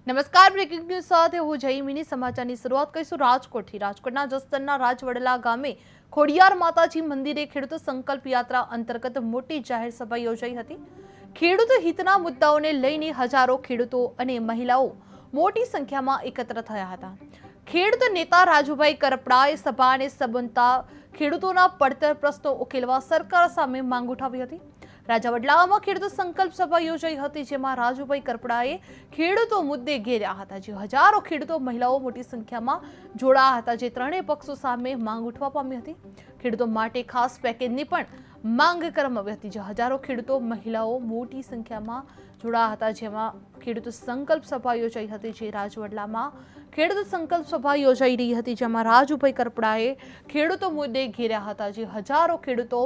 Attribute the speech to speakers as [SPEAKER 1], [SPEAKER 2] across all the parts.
[SPEAKER 1] નમસ્કાર, breaking news સાથે હું જયમીની સમાચારની શરૂઆત કરીશું રાજકોટથી। રાજકોટના જસદણના રાજવડલા ગામે ખોડિયાર માતાજી મંદિરે ખેડૂત સંકલ્પ યાત્રા અંતર્ગત મોટી જાહેર સભા યોજાઈ હતી। ખેડૂત હિતના મુદ્દાઓને લઈને હજારો ખેડૂતો અને મહિલાઓ મોટી સંખ્યામાં એકત્ર થયા હતા। ખેડૂત નેતા રાજુભાઈ કરપડાએ સભાને સંબોધતા ખેડૂતોના પડતર પ્રશ્નો ઉકેલવા સરકાર સામે માંગ ઉઠાવી હતી। રાજવડલામાં ખેડૂત સંકલ્પ સભા યોજાઈ હતી, જેમાં રાજુભાઈ કરપડાએ ખેડૂતો મુદ્દે ઘેર્યા હતા। જે હજારો ખેડૂતો મહિલાઓ મોટી સંખ્યામાં જોડાયા હતા, જે ત્રણેય પક્ષો સામે માંગ ઉઠવા પામી હતી। ખેડૂતો માટે ખાસ પેકેજની પણ માંગ કરવામાં આવી હતી। જે હજારો ખેડૂતો મહિલાઓ મોટી સંખ્યામાં જોડાયા હતા, જેમાં ખેડૂત સંકલ્પ સભા યોજાઈ હતી। જે રાજવડલામાં ખેડૂત સંકલ્પ સભા યોજાઈ રહી હતી, જેમાં રાજુભાઈ કરપડાએ ખેડૂતો મુદ્દે ઘેર્યા હતા। જે હજારો ખેડૂતો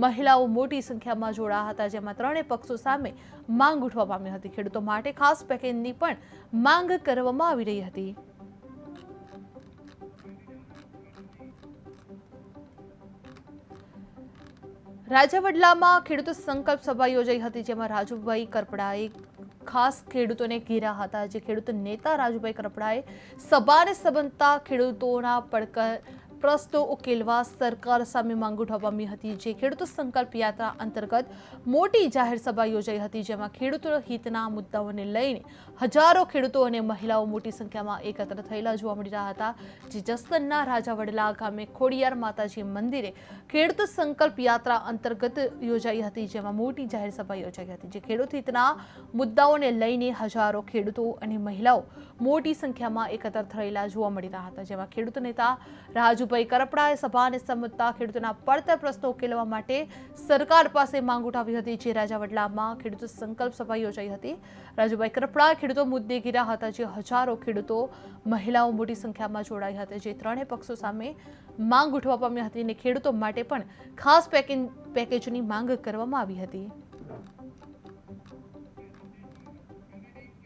[SPEAKER 1] મહિલાઓ મોટી સંખ્યામાં જોડાયા હતા, જેમાં ત્રણેય પક્ષો સામે માંગ ઉઠવા પામી હતી। ખેડૂતો માટે ખાસ પેકેજની પણ માંગ કરવામાં આવી રહી હતી। રાજવડલામાં ખેડૂત સંકલ્પ સભા યોજાઈ હતી, જેમાં રાજુભાઈ કરપડાએ ખાસ ખેડૂતોને ઘેર્યા હતા। જે ખેડૂત નેતા રાજુભાઈ કરપડાએ સભાને સંબોધતા ખેડૂતોના પડતર પ્રશ્નો ઉકેલવા સરકાર સામે માંગ ઉઠવા પામી હતી। જે ખેડૂત સંકલ્પ યાત્રા અંતર્ગત મોટી જાહેર સભા યોજાઈ હતી, જેમાં ખેડૂતો હિતના મુદ્દાઓને લઈને હજારો ખેડૂતો અને મહિલાઓ મોટી સંખ્યામાં એકત્ર થયેલા જોવા મળી રહ્યા હતા। જે જસદણના રાજવડલા ગામે ખોડિયાર માતાજી મંદિરે ખેડૂત સંકલ્પ યાત્રા અંતર્ગત યોજાઈ હતી, જેમાં મોટી જાહેર સભા યોજાઈ હતી। જે ખેડૂત હિતના મુદ્દાઓને લઈને હજારો ખેડૂતો અને મહિલાઓ મોટી સંખ્યામાં એકત્ર થયેલા જોવા મળી રહ્યા હતા। જેમાં ખેડૂત નેતા રાજુભાઈ કરપડાએ સભાને સંબોધતા ખેડૂતોના પડતર પ્રશ્નો ઉકેલવા માટે સરકાર પાસે માંગ ઉઠાવી હતી। જે રાજવડલામાં ખેડૂત સંકલ્પ સભા યોજાઈ હતી। રાજુભાઈ કરપડાએ ખેડૂતો મુદ્દે ઘેર્યા હતા। જે હજારો ખેડૂતો મહિલાઓ મોટી સંખ્યામાં જોડાઈ હતી, જે ત્રણેય પક્ષો સામે માંગ ઉઠવા પામી હતી અને ખેડૂતો માટે પણ ખાસ પેકેજની માંગ કરવામાં આવી હતી।